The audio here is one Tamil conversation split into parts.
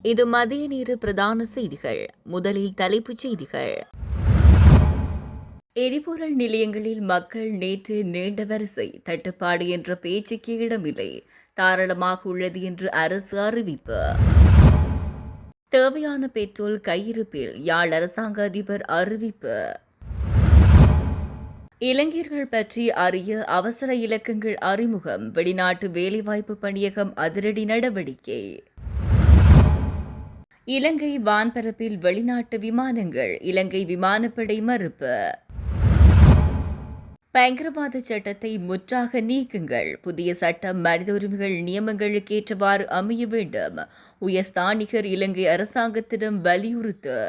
இது மதிய நேர பிரதான செய்திகள். முதலில் தலைப்புச் செய்திகள். எரிபொருள் நிலையங்களில் மக்கள் நேற்று நீண்ட வரிசை, தட்டுப்பாடு என்ற பேச்சுக்கு இடமில்லை, தாராளமாக உள்ளது என்று அரசு அறிவிப்பு. தேவையான பெட்ரோல் கையிருப்பில் யாழ் அரசாங்க அதிபர் அறிவிப்பு. இளைஞர்கள் பற்றி அறிய அவசர இலக்கங்கள் அறிமுகம், வெளிநாட்டு வேலைவாய்ப்பு பணியகம் அதிரடி நடவடிக்கை. இலங்கை வான்பரப்பில் வெளிநாட்டு விமானங்கள், இலங்கை விமானப்படை மறுப்பு. பயங்கரவாத சட்டத்தை முற்றாக நீக்குங்கள், புதிய சட்டம் மனித உரிமைகள் நியமங்களுக்கு ஏற்றவாறு அமைய வேண்டும், உயர்ஸ்தானிகர் இலங்கை அரசாங்கத்திடம் வலியுறுத்து.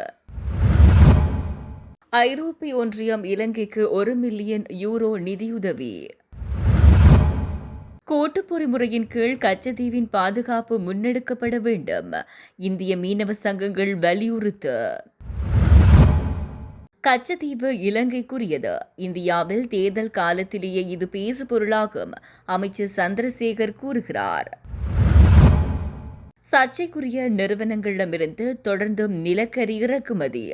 ஐரோப்பிய ஒன்றியம் இலங்கைக்கு 1 மில்லியன் யூரோ நிதியுதவி. கூட்டு பொறிமுறையின் கீழ் கச்சத்தீவின் பாதுகாப்பு முன்னெடுக்கப்பட வேண்டும், இந்திய மீனவ சங்கங்கள் வலியுறுத்து. கச்சத்தீவு இலங்கைக்குரியது, இந்தியாவில் தேர்தல் காலத்திலேயே இது பேசு பொருளாகும், அமைச்சர் சந்திரசேகர் கூறுகிறார். சர்ச்சைக்குரிய நிறுவனங்களிடமிருந்து தொடர்ந்தும் நிலக்கரி இறக்குமதி,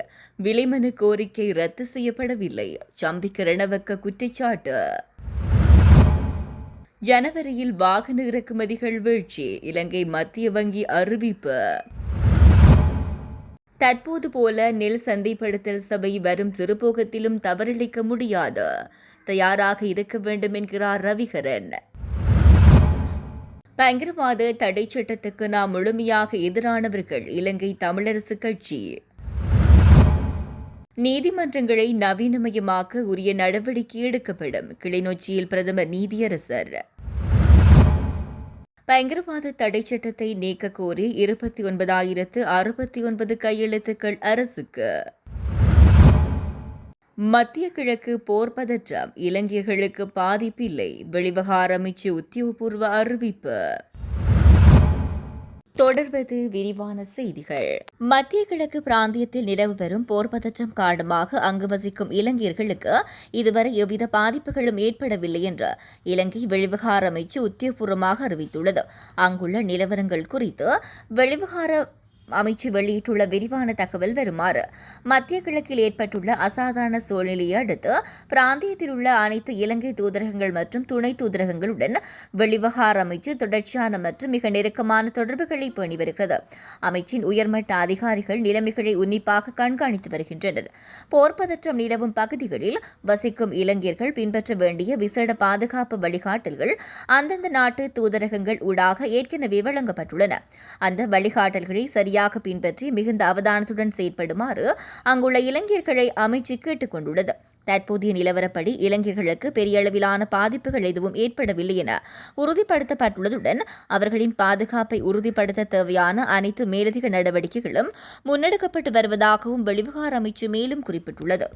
விலைமனு கோரிக்கை ரத்து செய்யப்படவில்லை, சம்பிக்க ரணவக்க குற்றச்சாட்டு. ஜனவரியில் வாகன இறக்குமதிகள் வீழ்ச்சி, இலங்கை மத்திய வங்கி அறிவிப்பு. தற்போது போல நெல் சந்தைப்படுத்தல் சபை வரும் சிறுபோகத்திலும் தவறிழைக்க முடியாது, தயாராக இருக்க வேண்டும் என்கிறார் ரவிகரன். பயங்கரவாத தடை சட்டத்துக்கு நாம் முழுமையாக எதிரானவர்கள், இலங்கை தமிழரசு கட்சி. நீதிமன்றங்களை நவீனமயமாக்க உரிய நடவடிக்கை எடுக்கப்படும், கிளிநொச்சியில் பிரதமர் நீதியரசர். பயங்கரவாத தடை சட்டத்தை நீக்க கோரி 29,069 கையெழுத்துக்கள் அரசுக்கு. மத்திய கிழக்கு போர் பதற்றம், இலங்கையர்களுக்கு பாதிப்பில்லை, வெளிவிவகார அமைச்சு உத்தியோகபூர்வ அறிவிப்பு. தொடர்வது விரிவான செய்திகள். மத்திய கிழக்கு பிராந்தியத்தில் நிலவு வரும் போர் பதற்றம் காரணமாக அங்கு வசிக்கும் இலங்கையர்களுக்கு இதுவரை எவ்வித பாதிப்புகளும் ஏற்படவில்லை என்று இலங்கை வெளிவிவகார அமைச்சு உத்தியோகபூர்வமாக அறிவித்துள்ளது. அங்குள்ள நிலவரங்கள் குறித்து வெளிவிவகார அமைச்சு வெளியிட்டுள்ள விரிவான தகவல் வருமாறு. மத்திய கிழக்கில் ஏற்பட்டுள்ள அசாதாரண சூழ்நிலையை அடுத்து பிராந்தியத்தில் உள்ள அனைத்து இலங்கை தூதரகங்கள் மற்றும் துணை தூதரகங்களுடன் வெளிவிவகார அமைச்சு தொடர்ச்சியான மற்றும் மிக நெருக்கமான தொடர்புகளை பேணி வருகிறது. அமைச்சின் உயர்மட்ட அதிகாரிகள் நிலைமைகளை உன்னிப்பாக கண்காணித்து வருகின்றனர். போர் பதற்றம் நிலவும் பகுதிகளில் வசிக்கும் இலங்கையர்கள் பின்பற்ற வேண்டிய விசேட பாதுகாப்பு வழிகாட்டல்கள் அந்தந்த நாட்டு தூதரகங்கள் ஊடாக ஏற்கனவே வழங்கப்பட்டுள்ளன. அந்த வழிகாட்டல்களை சரியாக பின்பற்றி மிகுந்த அவதானத்துடன் செயற்படுமாறு அங்குள்ள இளைஞர்களை அமைச்சு கேட்டுக் கொண்டுள்ளது. தற்போதைய நிலவரப்படி இளைஞர்களுக்கு பெரிய அளவிலான பாதிப்புகள் எதுவும் ஏற்படவில்லை என உறுதிப்படுத்தப்பட்டுள்ளதுடன் அவர்களின் பாதுகாப்பை உறுதிப்படுத்த தேவையான அனைத்து மேலதிக நடவடிக்கைகளும் முன்னெடுக்கப்பட்டு வருவதாகவும் வெளிவிவகார அமைச்சு மேலும் குறிப்பிட்டுள்ளது.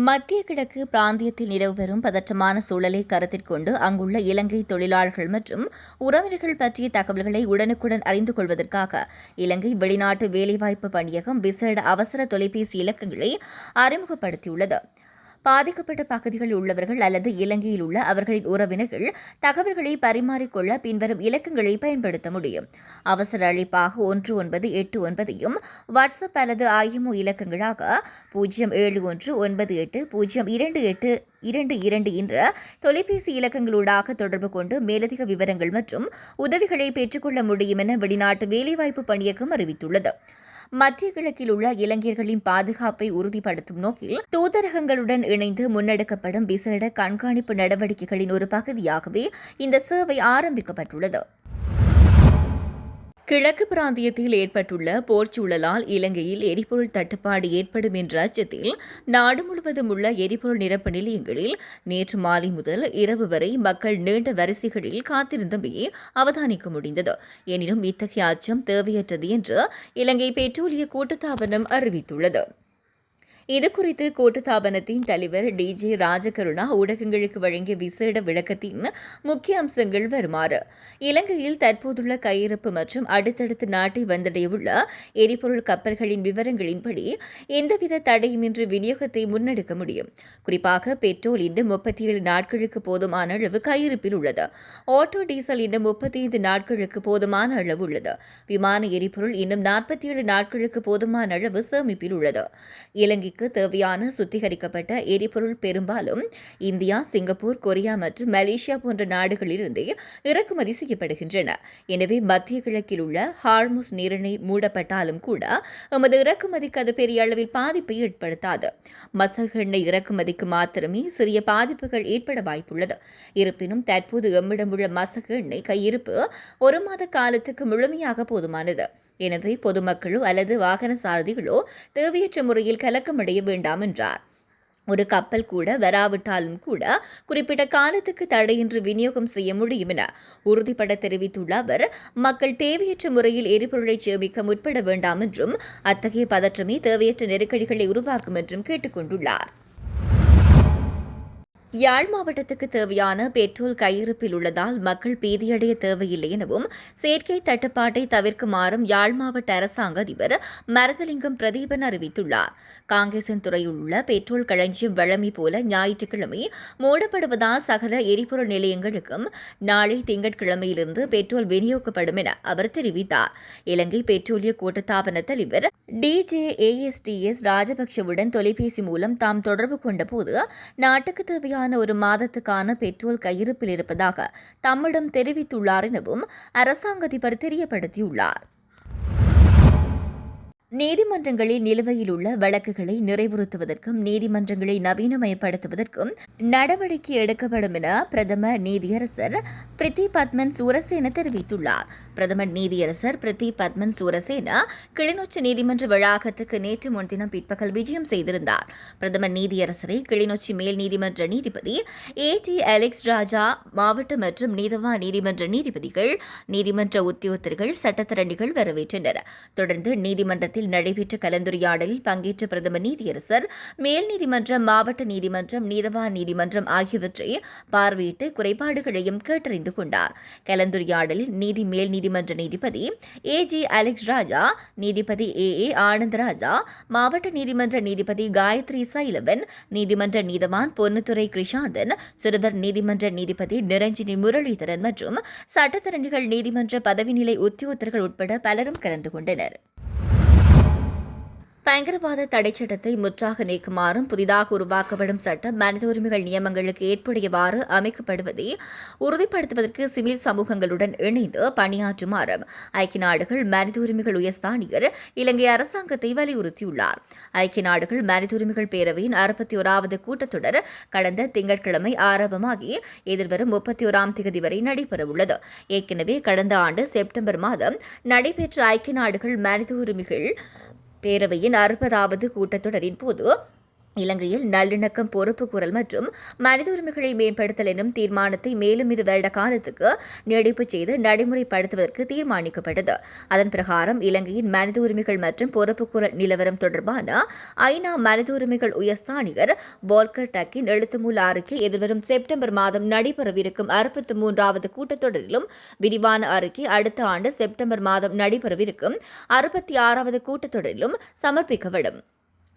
மத்திய கிழக்கு பிராந்தியத்தில் நிலவு வரும் பதற்றமான சூழலை கருத்தில் கொண்டு அங்குள்ள இலங்கை தொழிலாளர்கள் மற்றும் உறவினர்கள் பற்றிய தகவல்களை உடனுக்குடன் அறிந்து கொள்வதற்காக இலங்கை வெளிநாட்டு வேலைவாய்ப்பு பணியகம் விசேட அவசர தொலைபேசி இலக்கங்களை அறிமுகப்படுத்தியுள்ளது. பாதிக்கப்பட்ட பகுதிகளில் உள்ளவர்கள் அல்லது இலங்கையில் உள்ள அவர்களின் உறவினர்கள் தகவல்களை பரிமாறிக்கொள்ள பின்வரும் இலக்கங்களை பயன்படுத்த முடியும். அவசர அழைப்பாக 1989 வாட்ஸ்அப் அல்லது IMO இலக்கங்களாக 0719802822 என்ற தொலைபேசி இலக்கங்களூடாக தொடர்பு கொண்டு மேலதிக விவரங்கள் மற்றும் உதவிகளை பெற்றுக்கொள்ள முடியும் என வெளிநாட்டு வேலைவாய்ப்பு பணியகம் அறிவித்துள்ளது. மத்திய கிழக்கில் உள்ள இளைஞர்களின் பாதுகாப்பை உறுதிப்படுத்தும் நோக்கில் தூதரகங்களுடன் இணைந்து முன்னெடுக்கப்படும் விசேட கண்காணிப்பு நடவடிக்கைகளின் ஒரு பகுதியாகவே இந்த சேவை ஆரம்பிக்கப்பட்டுள்ளது. கிழக்கு பிராந்தியத்தில் ஏற்பட்டுள்ள போர்ச்சூழலால் இலங்கையில் எரிபொருள் தட்டுப்பாடு ஏற்படும் என்ற அச்சத்தில் நாடு முழுவதும் உள்ள எரிபொருள் நிரப்பு நிலையங்களில் நேற்று மாலை முதல் இரவு வரை மக்கள் நீண்ட வரிசைகளில் காத்திருந்தமையே அவதானிக்க முடிந்தது. எனினும் இத்தகைய அச்சம் தேவையற்றது என்று இலங்கை பெட்ரோலிய கூட்டுத்தாபனம் அறிவித்துள்ளது. இதுகுறித்து கூட்டுத்தாபனத்தின் தலைவர் டிஜே ராஜகருணா ஊடகங்களுக்கு வழங்கிய விசேட விளக்கத்தின் முக்கிய அம்சங்கள் வருமாறு: இலங்கையில் தற்போதுள்ள கையிருப்பு மற்றும் அடுத்தடுத்து நாட்டை வந்தடையவுள்ள எரிபொருள் கப்பல்களின் விவரங்களின்படி எந்தவித தடையுமின்றி விநியோகத்தை முன்னெடுக்க முடியும். குறிப்பாக பெட்ரோல் இன்னும் 37 நாட்களுக்கு போதுமான அளவு கையிருப்பில் உள்ளது. ஆட்டோ டீசல் இன்னும் 35 நாட்களுக்கு போதுமான அளவு உள்ளது. விமான எரிபொருள் இன்னும் 47 நாட்களுக்கு போதுமான அளவு சேமிப்பில் உள்ளது. இலங்கைக்கு தேவையான சுத்திகரிக்கப்பட்ட எரிபொருள் பெரும்பாலும் இந்தியா, சிங்கப்பூர், கொரியா மற்றும் மலேசியா போன்ற நாடுகளிலிருந்து இறக்குமதி செய்யப்படுகின்றன. எனவே மத்திய கிழக்கில் உள்ள ஹார்முஸ் நீரிணை மூடப்பட்டாலும் கூட எமது இறக்குமதிக்கு அது பெரிய அளவில் பாதிப்பை ஏற்படுத்தாது. மசகு எண்ணெய் இறக்குமதிக்கு மாத்திரமே சிறிய பாதிப்புகள் ஏற்பட வாய்ப்புள்ளது. இருப்பினும் தற்போது எம்மிடம் உள்ள மசகு எண்ணெய் கையிருப்பு 1 மாத காலத்துக்கு முழுமையாக போதுமானது. எனவே பொதுமக்களோ அல்லது வாகன சாரதிகளோ தேவையற்ற முறையில் கலக்கமடைய வேண்டாம் என்றார். ஒரு கப்பல் கூட வராவிட்டாலும் கூட குறிப்பிட்ட காலத்துக்கு தடையின்றி விநியோகம் செய்ய முடியும் என உறுதிபட தெரிவித்துள்ள அவர், மக்கள் தேவையற்ற முறையில் எரிபொருளை சேமிக்க முற்பட வேண்டாம் என்றும் அத்தகைய பதற்றமே தேவையற்ற நெருக்கடிகளை உருவாக்கும் என்றும் கேட்டுக் கொண்டுள்ளார். யாழ் மாவட்டத்துக்கு தேவையான பெட்ரோல் கையிருப்பில் உள்ளதால் மக்கள் பீதியடைய தேவையில்லை எனவும் செயற்கை தட்டுப்பாட்டை தவிர்க்குமாறும் யாழ் மாவட்ட அரசாங்க அதிபர் மருதலிங்கம் பிரதீபன் அறிவித்துள்ளார். காங்கேசன்துறையில் உள்ள பெட்ரோல் களஞ்சியம் வழமை போல ஞாயிற்றுக்கிழமை மூடப்படுவதால் சகல எரிபொருள் நிலையங்களுக்கும் நாளை திங்கட்கிழமையிலிருந்து பெட்ரோல் விநியோகிக்கப்படும் என அவர் தெரிவித்தார். இலங்கை பெட்ரோலிய கூட்டுத்தாபன தலைவர் DJASTS ராஜபக்சவுடன் தொலைபேசி மூலம் தாம் தொடர்பு கொண்டபோது நாட்டுக்கு தேவையான ஒரு மாதத்துக்கான பெட்ரோல் கையிருப்பில் இருப்பதாக தம்மிடம் தெரிவித்துள்ளார் எனவும் அரசாங்க அதிபர் தெரியப்படுத்தியுள்ளார். நீதிமன்றங்களில் நிலுவையில் உள்ள வழக்குகளை நிறைவுறுத்துவதற்கும் நீதிமன்றங்களை நவீனமயப்படுத்துவதற்கும் நடவடிக்கை எடுக்கப்படும் என பிரதமர் நீதியரசர் பிரித்தி பத்மன் சூரசேன தெரிவித்துள்ளார். பிரதமர் நீதியரசர் பிரித்தி பத்மன் சூரசேன கிளிநொச்சி நீதிமன்ற வளாகத்துக்கு நேற்று முன்தினம் பிற்பகல் விஜயம் செய்திருந்தார். பிரதமர் நீதியரசரை கிளிநொச்சி மேல் நீதிமன்ற நீதிபதி AT அலெக்ஸ் ராஜா, மாவட்ட மற்றும் நீதவான் நீதிமன்ற நீதிபதிகள், நீதிமன்ற உத்தியோகத்தர்கள், சட்டத்தரணிகள் வரவேற்றனர். தொடர்ந்து நீதிமன்றத்தில் நடைபெற்ற கலந்துரையாடலில் பங்கேற்ற பிரதமர் நீதியரசர் மேல் நீதிமன்றம், மாவட்ட நீதிமன்றம், நீதவான் நீதிமன்றம் ஆகியவற்றை பார்வையிட்டு குறைபாடுகளையும் கேட்டறிந்து கொண்டார். கலந்துரையாடலில் நீதி மேல் நீதிமன்ற நீதிபதி AG அலெக்ஸ் ராஜா, நீதிபதி AA ஆனந்தராஜா, மாவட்ட நீதிமன்ற நீதிபதி காயத்ரி சைலவன், நீதிமன்ற நீதவான் பொன்னுத்துறை கிருஷாந்தன், சிறுவர் நீதிமன்ற நீதிபதி நிரஞ்சினி முரளிதரன் மற்றும் சட்டத்தரணிகள், நீதிமன்ற பதவிநிலை உத்தியோகத்தர்கள் உட்பட பலரும் கலந்து கொண்டனர். பயங்கரவாத தடைச் சட்டத்தை முற்றாக நீக்குமாறும் புதிதாக உருவாக்கப்படும் சட்டம் மனித உரிமைகள் நியமங்களுக்கு ஏற்புடையவாறு அமைக்கப்படுவதை உறுதிப்படுத்துவதற்கு சிவில் சமூகங்களுடன் இணைந்து பணியாற்றுமாறும் ஐக்கிய நாடுகள் மனித உரிமைகள் உயர்ஸ்தானிகர் இலங்கை அரசாங்கத்தை வலியுறுத்தியுள்ளார். ஐக்கிய நாடுகள் மனித உரிமைகள் பேரவையின் 61வது கூட்டத்தொடர் கடந்த திங்கட்கிழமை ஆரம்பமாகி எதிர்வரும் 31ஆம் தேதி வரை நடைபெறவுள்ளது. ஏற்கனவே கடந்த ஆண்டு செப்டம்பர் மாதம் நடைபெற்ற ஐக்கிய நாடுகள் மனித உரிமைகள் பேரவையின் 60வது கூட்டத்தொடரின் போது இலங்கையில் நல்லிணக்கம், பொறுப்புக்கூறல் மற்றும் மனித உரிமைகளை மேம்படுத்தல் எனும் தீர்மானத்தை மேலும் 2 வருட காலத்துக்கு நீடிப்பு செய்து நடைமுறைப்படுத்துவதற்கு தீர்மானிக்கப்பட்டது. அதன் பிரகாரம் இலங்கையின் மனித உரிமைகள் மற்றும் பொறுப்புக்கூறல் நிலவரம் தொடர்பான ஐநா மனித உரிமைகள் உயர்ஸ்தானிகர் வால்கர் டக்கின் எழுத்துமூல அறிக்கை எதிர்வரும் செப்டம்பர் மாதம் நடைபெறவிருக்கும் 63வது கூட்டத்தொடரிலும், விரிவான அறிக்கை அடுத்த ஆண்டு செப்டம்பர் மாதம் நடைபெறவிருக்கும் 66வது கூட்டத்தொடரிலும் சமர்ப்பிக்கப்படும்.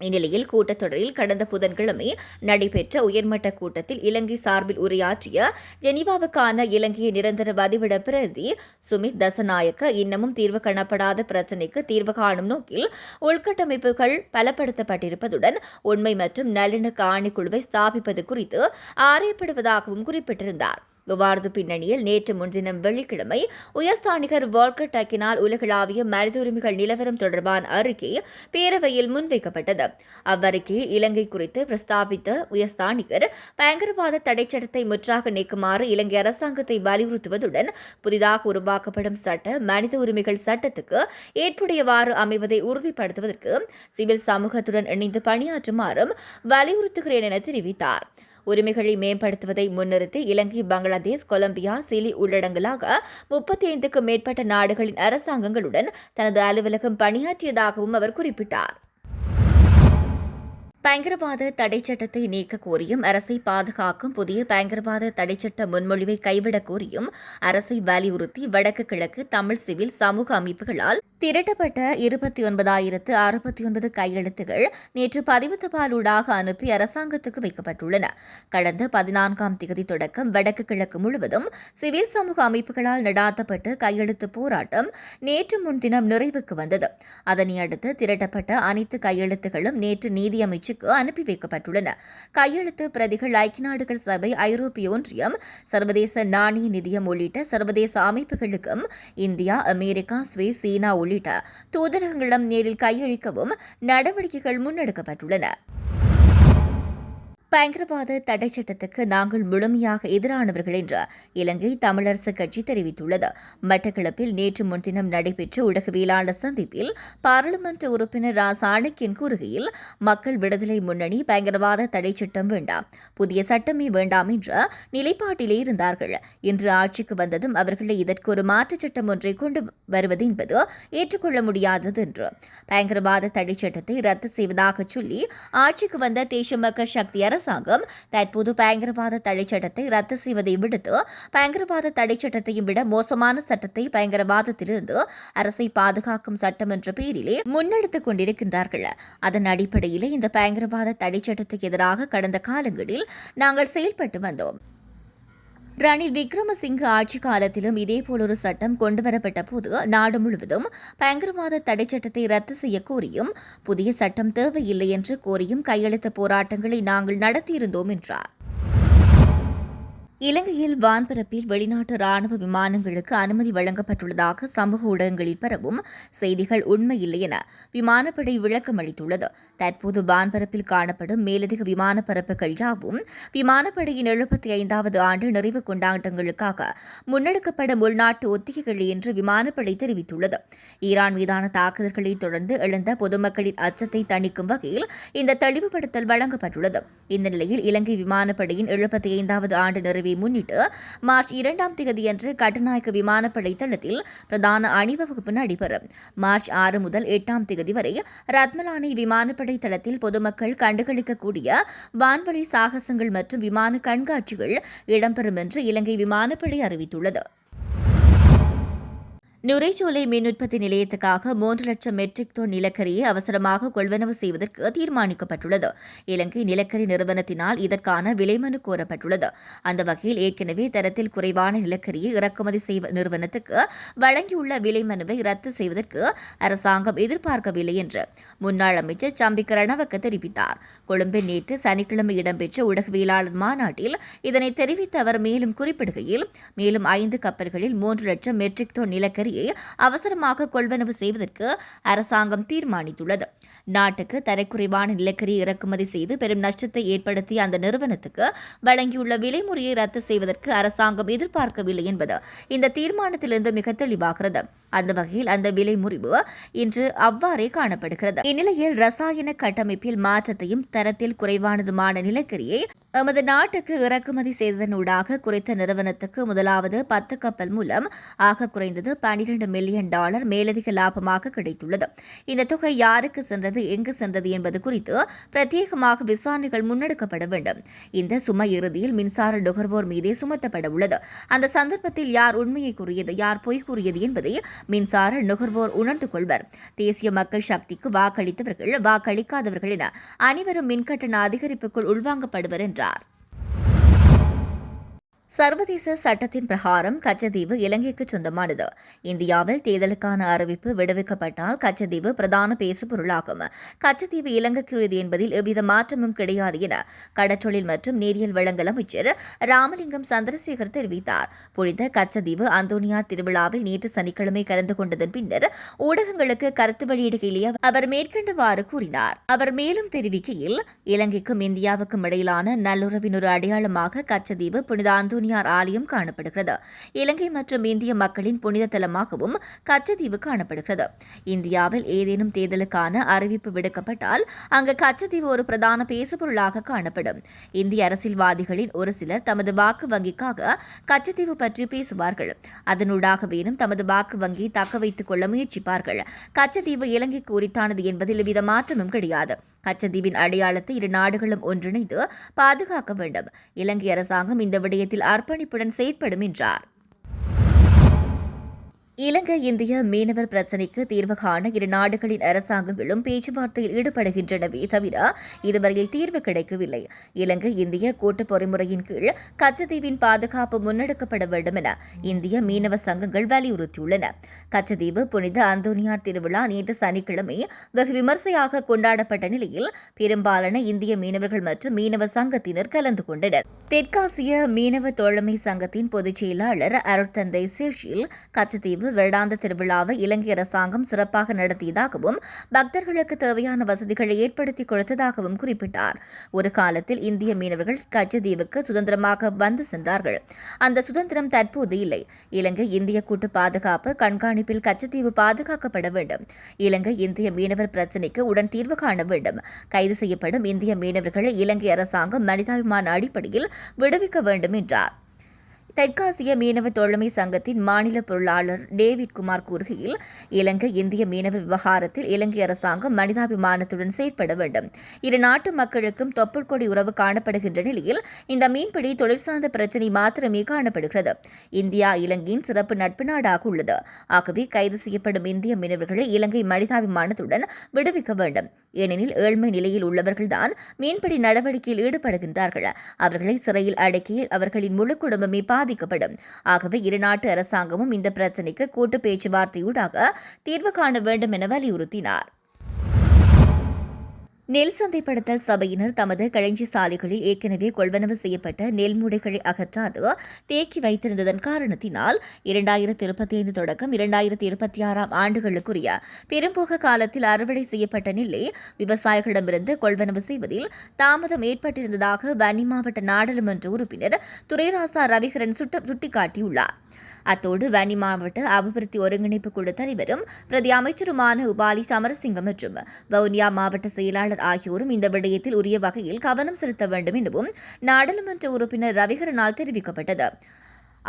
இந்நிலையில் கூட்டத்தொடரில் கடந்த புதன்கிழமை நடைபெற்ற உயர்மட்ட கூட்டத்தில் இலங்கை சார்பில் உரையாற்றிய ஜெனீவாவுக்கான இலங்கையின் நிரந்தர வதிவிட பிரதி சுமித் தசநாயக்க இன்னமும் தீர்வு காணப்படாத பிரச்சினைக்கு தீர்வு காணும் நோக்கில் உள்கட்டமைப்புகள் பலப்படுத்தப்பட்டிருப்பதுடன் உண்மை மற்றும் நல்லிணக்க ஆணைக்குழுவை ஸ்தாபிப்பது குறித்து ஆராயப்படுவதாகவும் குறிப்பிட்டிருந்தார். இவ்வாறு பின்னணியில் நேற்று முன்தினம் வெள்ளிக்கிழமை உயர்ஸ்தானிகர் வால்கர் டக்கினால் உலகளாவிய மனித உரிமைகள் நிலவரம் தொடர்பான அறிக்கை பேரவையில் முன்வைக்கப்பட்டது. அவ்வறிக்கையில் இலங்கை குறித்து பிரஸ்தாபித்த உயர்ஸ்தானிகர் பயங்கரவாத தடைச்சட்டத்தை முற்றாக நீக்குமாறு இலங்கை அரசாங்கத்தை வலியுறுத்துவதுடன் புதிதாக உருவாக்கப்படும் சட்ட மனித உரிமைகள் சட்டத்துக்கு ஏற்புடையவாறு அமைவதை உறுதிப்படுத்துவதற்கு சிவில் சமூகத்துடன் இணைந்து பணியாற்றுமாறும் வலியுறுத்துகிறேன் என தெரிவித்தார். உரிமைகளை மேம்படுத்துவதை முன்னிறுத்தி இலங்கை, பங்களாதேஷ், கொலம்பியா, சிலி உள்ளடங்கலாக 35க்கும் மேற்பட்ட நாடுகளின் அரசாங்கங்களுடன் தனது அலுவலகம் பணியாற்றியதாகவும் அவர் குறிப்பிட்டார். பயங்கரவாத தடைச் சட்டத்தை நீக்க கோரியும் அரசை பாதுகாக்கும் புதிய பயங்கரவாத தடைச்சட்ட முன்மொழிவை கைவிடக் கோரியும் அரசை வலியுறுத்தி வடக்கு கிழக்கு தமிழ் சிவில் சமூக அமைப்புகளால் திரட்டப்பட்ட 29,069 கையெழுத்துகள் நேற்று பதிவு தபாலூடாக அனுப்பி அரசாங்கத்துக்கு வைக்கப்பட்டுள்ளன. கடந்த 14ஆம் தேதி தொடக்கம் வடக்கு கிழக்கு முழுவதும் சிவில் சமூக அமைப்புகளால் நடாத்தப்பட்ட கையெழுத்து போராட்டம் நேற்று முன்தினம் நிறைவுக்கு வந்தது. அதனையடுத்து திரட்டப்பட்ட அனைத்து கையெழுத்துகளும் நேற்று நீதியமைச்சுக்கு அனுப்பி வைக்கப்பட்டுள்ளன. கையெழுத்து பிரதிகள் ஐக்கிய நாடுகள் சபை, ஐரோப்பிய ஒன்றியம், சர்வதேச நாணய நிதியம் உள்ளிட்ட சர்வதேச அமைப்புகளுக்கும் இந்தியா, அமெரிக்கா, சுவிஸ், சீனா உள்ளிட்ட தூதரகங்களிடம் நேரில் கையளிக்கவும் நடவடிக்கைகள் முன்னெடுக்கப்பட்டுள்ளன. பயங்கரவாத தடை சட்டத்துக்கு நாங்கள் முழுமையாக எதிரானவர்கள் என்று இலங்கை தமிழரசுக் கட்சி தெரிவித்துள்ளது. மட்டக்களப்பில் நேற்று முன்தினம் நடைபெற்ற ஊடகவியலாளர் சந்திப்பில் பாராளுமன்ற உறுப்பினர் ரா சாணக்கியன் கூறுகையில், மக்கள் விடுதலை முன்னணி பயங்கரவாத தடை சட்டம் வேண்டாம், புதிய சட்டமே வேண்டாம் என்ற நிலைப்பாட்டிலே இருந்தார்கள். இன்று ஆட்சிக்கு வந்ததும் அவர்களை இதற்கு ஒரு மாற்றுச் சட்டம் ஒன்றை கொண்டு வருவது என்பது ஏற்றுக்கொள்ள முடியாதது என்று பயங்கரவாத தடை சட்டத்தை ரத்து செய்வதாக சொல்லி ஆட்சிக்கு வந்த தேசிய மக்கள் சக்தி அரசாங்கம் தற்போது பயங்கரவாத தடை சட்டத்தை ரத்து செய்வதை விடுத்து பயங்கரவாத தடை சட்டத்தையும் விட மோசமான சட்டத்தை பயங்கரவாதத்திலிருந்து அரசை பாதுகாக்கும் சட்டம் என்ற பெயரிலே முன்னெடுத்துக் கொண்டிருக்கின்றார்கள். அதன் அடிப்படையிலே இந்த பயங்கரவாத தடை சட்டத்துக்கு எதிராக கடந்த காலங்களில் நாங்கள் செயல்பட்டு வந்தோம். ரணில் விக்ரமசிங்க ஆட்சி காலத்திலும் இதேபோல் ஒரு சட்டம் கொண்டுவரப்பட்ட போது நாடு முழுவதும் பயங்கரவாத தடை சட்டத்தை ரத்து செய்ய கோரியும் புதிய சட்டம் தேவையில்லை என்று கோரியும் கையெழுத்து போராட்டங்களை நாங்கள் நடத்தியிருந்தோம் என்றார். இலங்கையில் வான்பரப்பில் வெளிநாட்டு ராணுவ விமானங்களுக்கு அனுமதி வழங்கப்பட்டுள்ளதாக சமூக ஊடகங்களில் பரவும் செய்திகள் உண்மையில்லை என விமானப்படை விளக்கம் அளித்துள்ளது. தற்போது வான்பரப்பில் காணப்படும் மேலதிக விமான பரப்புகள் யாவும் விமானப்படையின் 75வது ஆண்டு நிறைவு கொண்டாட்டங்களுக்காக முன்னெடுக்கப்படும் உள்நாட்டு ஒத்திகைகள் என்று விமானப்படை தெரிவித்துள்ளது. ஈரான் மீதான தாக்குதல்களை தொடர்ந்து எழுந்த பொதுமக்களின் அச்சத்தை தணிக்கும் வகையில் இந்த தெளிவுபடுத்தல் வழங்கப்பட்டுள்ளது. இந்த நிலையில் இலங்கை விமானப்படையின் 75வது ஆண்டு நிறைவு முன்னிட்டு மார்ச் 2ஆம் தேதியன்று கட்டுநாயக்க விமானப்படை தளத்தில் பிரதான அணிவகுப்பு நடைபெறும். மார்ச் 6 முதல் 8ஆம் தேதி வரை ரத்மலானி விமானப்படை தளத்தில் பொதுமக்கள் கண்டுகளிக்கக்கூடிய வான்வழி சாகசங்கள் மற்றும் விமான கண்காட்சிகள் இடம்பெறும் என்று இலங்கை விமானப்படை அறிவித்துள்ளது. நுரைச்சோலை மின் உற்பத்தி நிலையத்துக்காக 3 லட்சம் மெட்ரிக் டன் நிலக்கரியை அவசரமாக கொள்வனவு செய்வதற்கு தீர்மானிக்கப்பட்டுள்ளது. இலங்கை நிலக்கரி நிறுவனத்தினால் இதற்கான விலைமனு கோரப்பட்டுள்ளது. அந்த வகையில் ஏற்கனவே தரத்தில் குறைவான நிலக்கரியை இறக்குமதி செய்வ நிறுவனத்துக்கு வழங்கியுள்ள விலைமனுவை ரத்து செய்வதற்கு அரசாங்கம் எதிர்பார்க்கவில்லை என்று முன்னாள் அமைச்சர் சம்பிக்க ரணவக்க தெரிவித்தார். கொழும்பில் நேற்று சனிக்கிழமை இடம்பெற்ற ஊடகவியலாளர் மாநாட்டில் இதனை தெரிவித்த அவர் மேலும் குறிப்பிடுகையில், மேலும் 5 கப்பல்களில் 3 லட்சம் மெட்ரிக் டன் நிலக்கரி அவசரமாக கொள்வனவு செய்வதற்கு அரசாங்கம் தீர்மானித்துள்ளது. நாட்டுக்கு தரக்குறைவான நிலக்கரி இறக்குமதி செய்து பெரும் நஷ்டத்தை ஏற்படுத்திய அந்த நிறுவனத்துக்கு வழங்கியுள்ள விலைமுறையை ரத்து செய்வதற்கு அரசாங்கம் எதிர்பார்க்கவில்லை என்பது இந்த தீர்மானத்திலிருந்து மிக தெளிவாகிறது. அந்த வகையில் அந்த விலை முறிவு இன்று அவ்வாறே காணப்படுகிறது. இந்நிலையில் ரசாயன கட்டமைப்பில் மாற்றத்தையும் தரத்தில் குறைவானதுமான நிலக்கரியை எமது நாட்டுக்கு இறக்குமதி செய்ததனூடாக குறித்த நிறுவனத்துக்கு முதலாவது 10 கப்பல் மூலம் ஆக குறைந்தது $12 மில்லியன் மேலதிக லாபமாக கிடைத்துள்ளது. இந்த தொகை யாருக்கு சென்றது, எங்கு சென்றது என்பது குறித்து பிரத்யேகமாக விசாரணைகள் முன்னெடுக்கப்பட வேண்டும். இந்த சுமை இறுதியில் மின்சார நுகர்வோர் மீதே சுமத்தப்பட உள்ளது. அந்த சந்தர்ப்பத்தில் யார் உண்மையை கூறியது, யார் பொய் கூறியது என்பதை மின்சார நுகர்வோர் உணர்ந்து கொள்வர். தேசிய மக்கள் சக்திக்கு வாக்களித்தவர்கள், வாக்களிக்காதவர்கள் என அனைவரும் மின்கட்டண அதிகரிப்புக்குள் உள்வாங்கப்படுவர் என்றார். சர்வதேச சட்டத்தின் பிரகாரம் கச்சத்தீவு இலங்கைக்கு சொந்தமானது. இந்தியாவில் தேர்தலுக்கான அறிவிப்பு விடுவிக்கப்பட்டால் கச்சத்தீவு பிரதான பேசுபொருளாகும். கச்சத்தீவு இலங்கைக்குரியது என்பதில் எவ்வித மாற்றமும் கிடையாது என கடற்றொழில் மற்றும் நீரியல் வளங்கள் அமைச்சர் ராமலிங்கம் சந்திரசேகர் தெரிவித்தார். புனித கச்சத்தீவு அந்தோனியார் திருவிழாவில் நேற்று சனிக்கிழமை கலந்து கொண்டதன் பின்னர் ஊடகங்களுக்கு கருத்து வெளியிடுகையிலேயே அவர் மேற்கண்டவாறு கூறினார். அவர் மேலும் தெரிவிக்கையில், இலங்கைக்கும் இந்தியாவுக்கும் இடையிலான நல்லுறவின் ஒரு அடையாளமாக கச்சத்தீவு புனித அந்தோனியார் ஆலயம் காணப்படுகிறது. இலங்கை மற்றும் இந்திய மக்களின் புனித தலமாகவும் கச்சத்தீவு காணப்படுகிறது. இந்தியாவில் ஏதேனும் தேர்தலுக்கான அறிவிப்பு விடுக்கப்பட்டால் அங்கு கச்சத்தீவு ஒரு பிரதான பேசுபொருளாக காணப்படும். இந்திய அரசியல்வாதிகளின் ஒரு சிலர் தமது வாக்கு வங்கிக்காக கச்சத்தீவு பற்றி பேசுவார்கள். அதனூடாகவேனும் தமது வாக்கு வங்கியை தக்க வைத்துக் கொள்ள முயற்சிப்பார்கள். கச்சத்தீவு இலங்கைக்கு உரித்தானது என்பதில் எவ்வித மாற்றமும் கிடையாது. கச்சத்தீவின் அடையாளத்தை இரு நாடுகளும் ஒன்றிணைந்து பாதுகாக்க வேண்டும். இலங்கை அரசாங்கம் இந்த விடயத்தில் அர்ப்பணிப்புடன் செயற்படும் என்றார். இலங்கை இந்திய மீனவர் பிரச்சினைக்கு தீர்வு காண இரு நாடுகளின் அரசாங்கங்களும் பேச்சுவார்த்தையில் ஈடுபடுகின்றனவே தவிர இதுவரையில் தீர்வு கிடைக்கவில்லை. இலங்கை இந்திய கூட்டு பொறிமுறையின் கீழ் கச்சத்தீவின் பாதுகாப்பு முன்னெடுக்கப்பட வேண்டும் என இந்திய மீனவ சங்கங்கள் வலியுறுத்தியுள்ளன. கச்சத்தீவு புனித அந்தோனியார் திருவிழா நேற்று சனிக்கிழமை வெகு விமர்சையாக கொண்டாடப்பட்ட நிலையில் பெரும்பாலான இந்திய மீனவர்கள் மற்றும் மீனவ சங்கத்தினர் கலந்து கொண்டனர். தெற்காசிய மீனவ தோழமை சங்கத்தின் பொதுச் செயலாளர் அருட்தந்தை சேஷில் கச்சத்தீவு வருடாந்த திருவிழாவை இலங்கை அரசாங்கம் சிறப்பாக நடத்தியதாகவும் பக்தர்களுக்கு தேவையான வசதிகளை ஏற்படுத்தி கொடுத்ததாகவும் குறிப்பிட்டார். ஒரு காலத்தில் இந்திய மீனவர்கள் கச்சத்தீவுக்கு சுதந்திரமாக வந்து சென்றார்கள். அந்த சுதந்திரம் தற்போது இல்லை. இலங்கை இந்திய கூட்டு பாதுகாப்பு கண்காணிப்பில் கச்சத்தீவு பாதுகாக்கப்பட வேண்டும். இலங்கை இந்திய மீனவர் பிரச்சினைக்கு உடன் தீர்வு காண வேண்டும். கைது செய்யப்படும் இந்திய மீனவர்களை இலங்கை அரசாங்கம் மனிதாபிமான அடிப்படையில் விடுவிக்க வேண்டும் என்றார். தெற்காசிய மீனவ தோழமை சங்கத்தின் மாநில பொருளாளர் டேவிட் குமார் கூறுகையில், இலங்கை இந்திய மீனவ விவகாரத்தில் இலங்கை அரசாங்கம் மனிதாபிமானத்துடன் செயற்பட வேண்டும். இரு நாட்டு மக்களுக்கும் தொப்புள் கொடி உறவு காணப்படுகின்ற நிலையில் இந்த மீன்பிடி தொழிற்சார்ந்த பிரச்சினை மாத்திரமே காணப்படுகிறது. இந்தியா இலங்கையின் சிறப்பு நட்பு நாடாக உள்ளது. ஆகவே கைது செய்யப்படும் இந்திய மீனவர்களை இலங்கை மனிதாபிமானத்துடன் விடுவிக்க வேண்டும். ஏனெனில் ஏழ்மை நிலையில் உள்ளவர்கள்தான் மீன்பிடி நடவடிக்கையில் ஈடுபடுகின்றார்கள். அவர்களை சிறையில் அடக்கியில் அவர்களின் முழு குடும்பமே பாதிக்கப்படும். ஆகவே இருநாட்டு அரசாங்கமும் இந்த பிரச்சினைக்கு கூட்டு பேச்சுவார்த்தையூடாக தீர்வு காண வேண்டும் என வலியுறுத்தினார். நெல் சந்தைப்படுத்தல் சபையினர் தமது களஞ்சி சாலைகளில் ஏற்கனவே கொள்வனவு செய்யப்பட்ட நெல் மூடைகளை அகற்றாது தேக்கி வைத்திருந்ததன் காரணத்தினால் 2025 தொடக்கம் 2026 ஆண்டுகளுக்குரிய பெரும்போக காலத்தில் அறுவடை செய்யப்பட்ட நெல்லை விவசாயிகளிடமிருந்து கொள்வனவு செய்வதில் தாமதம் ஏற்பட்டிருந்ததாக வன்னி மாவட்ட நாடாளுமன்ற உறுப்பினர் துரைராசா ரவிகரன் சுட்டிக்காட்டியுள்ளார். அத்தோடு வன்னி மாவட்ட அபிவிருத்தி ஒருங்கிணைப்பு குழு தலைவரும் பிரதி அமைச்சருமான உபாலி சமரசிங்கம் மற்றும் வவுனியா மாவட்ட செயலாளர் ஆகியோரும் இந்த விடயத்தில் உரிய வகையில் கவனம் செலுத்த வேண்டும் எனவும் நாடாளுமன்ற உறுப்பினர் ரவிகரனால் தெரிவிக்கப்பட்டது.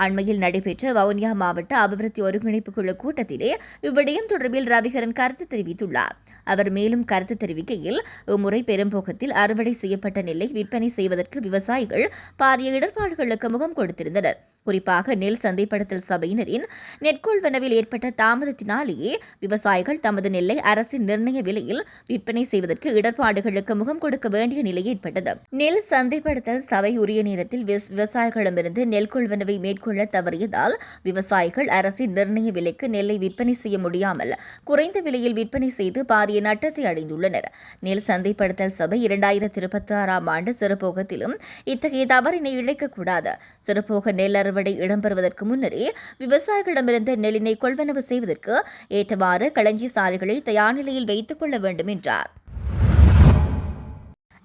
அண்மையில் நடைபெற்ற வவுனியா மாவட்ட அபிவிருத்தி ஒருங்கிணைப்பு குழு கூட்டத்திலே இவ்விடயம் தொடர்பில் ரவிகரன் கருத்து தெரிவித்துள்ளார். அவர் மேலும் கருத்து தெரிவிக்கையில், இம்முறை பெரும்போகத்தில் அறுவடை செய்யப்பட்ட நெல்லை விற்பனை செய்வதற்கு விவசாயிகள் பாரிய இடர்பாடுகளுக்கு முகம் கொடுத்திருந்தனர். குறிப்பாக நெல் சந்தைப்படுத்தல் சபையினரின் நெற்கொள்வனவில் ஏற்பட்ட தாமதத்தினாலேயே விவசாயிகள் தமது நெல்லை அரசின் நிர்ணய விலையில் விற்பனை செய்வதற்கு இடர்பாடுகளுக்கு முகம் கொடுக்க வேண்டிய நிலை ஏற்பட்டது. நெல் சந்தைப்படுத்தல் சபை உரிய நேரத்தில் விவசாயிகளிடமிருந்து நெல் கொள்வனவை மேற்கொள்ள தவறியதால் விவசாயிகள் அரசின் நிர்ணய விலைக்கு நெல்லை விற்பனை செய்ய முடியாமல் குறைந்த விலையில் விற்பனை செய்து பாரிய நட்டத்தை அடைந்துள்ளனர். நெல் சந்தைப்படுத்தல் சபை 2026 ஆண்டு சிறுபோகத்திலும் இத்தகைய தவறினை இழைக்கக்கூடாது. சிறுபோக நெல் அறுவடை இடம்பெறுவதற்கு முன்னரே விவசாயிகளிடமிருந்து நெல்லினை கொள்வனவு செய்வதற்கு ஏற்றவாறு களஞ்சி சாலைகளை தயார் நிலையில் வைத்துக் கொள்ள வேண்டும் என்றார்.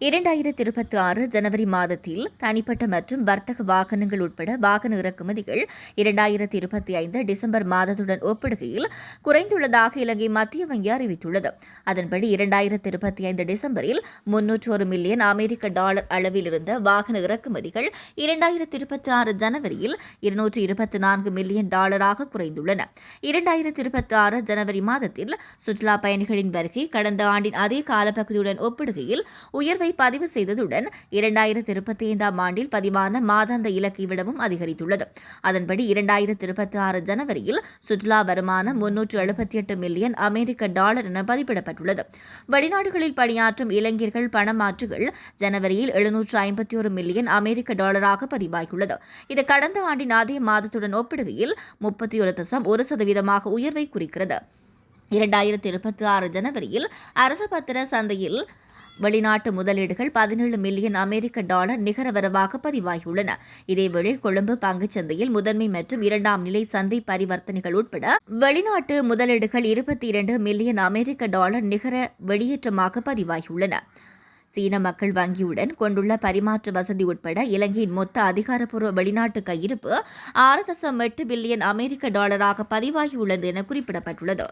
2026 ஜனவரி மாதத்தில் தனிப்பட்ட மற்றும் வர்த்தக வாகனங்கள் உட்பட வாகன இறக்குமதிகள் 2025 டிசம்பர் மாதத்துடன் ஒப்பிடுகையில் குறைந்துள்ளதாக இலங்கை மத்திய வங்கி அறிவித்துள்ளது. அதன்படி 2025 டிசம்பரில் 301 மில்லியன் அமெரிக்க டாலர் அளவில் இருந்த வாகன இறக்குமதிகள் 2026 ஜனவரியில் 224 மில்லியன் டாலராக குறைந்துள்ளன. 2026 ஜனவரி மாதத்தில் சுற்றுலா பயணிகளின் வருகை கடந்த ஆண்டின் அதே காலப்பகுதியுடன் ஒப்பிடுகையில் உயர்வை பதிவு செய்ததுடன் 2025 ஆண்டில் பதிவான மாதாந்த இலக்கை விடவும் அதிகரித்துள்ளது. அதன்படி 2026 ஜனவரியில் சுற்றுலா வருமானம் 378 மில்லியன் அமெரிக்க டாலர் என பதிப்பிடப்பட்டுள்ளது. வெளிநாடுகளில் பணியாற்றும் இளைஞர்கள் பணமாற்றுகள் ஜனவரியில் 751 மில்லியன் அமெரிக்க டாலராக பதிவாகியுள்ளது. இது கடந்த ஆண்டின் அதே மாதத்துடன் ஒப்பிடுகையில் 31.1% உயர்வை குறிக்கிறது. 2026 ஜனவரியில் அரசு பத்திர சந்தையில் வெளிநாட்டு முதலீடுகள் 17 மில்லியன் அமெரிக்க டாலர் நிகர வரவாக பதிவாகியுள்ளன. இதேவேளை கொழும்பு பங்குச் சந்தையில் முதன்மை மற்றும் இரண்டாம் நிலை சந்தை பரிவர்த்தனைகள் உட்பட வெளிநாட்டு முதலீடுகள் 22 மில்லியன் அமெரிக்க டாலர் நிகர வெளியேற்றமாக பதிவாகியுள்ளன. சீன மக்கள் வங்கியுடன் கொண்டுள்ள பரிமாற்ற வசதி உட்பட இலங்கையின் மொத்த அதிகாரப்பூர்வ வெளிநாட்டு கையிருப்பு 6.8 பில்லியன் அமெரிக்க டாலராக பதிவாகியுள்ளது என குறிப்பிடப்பட்டுள்ளது.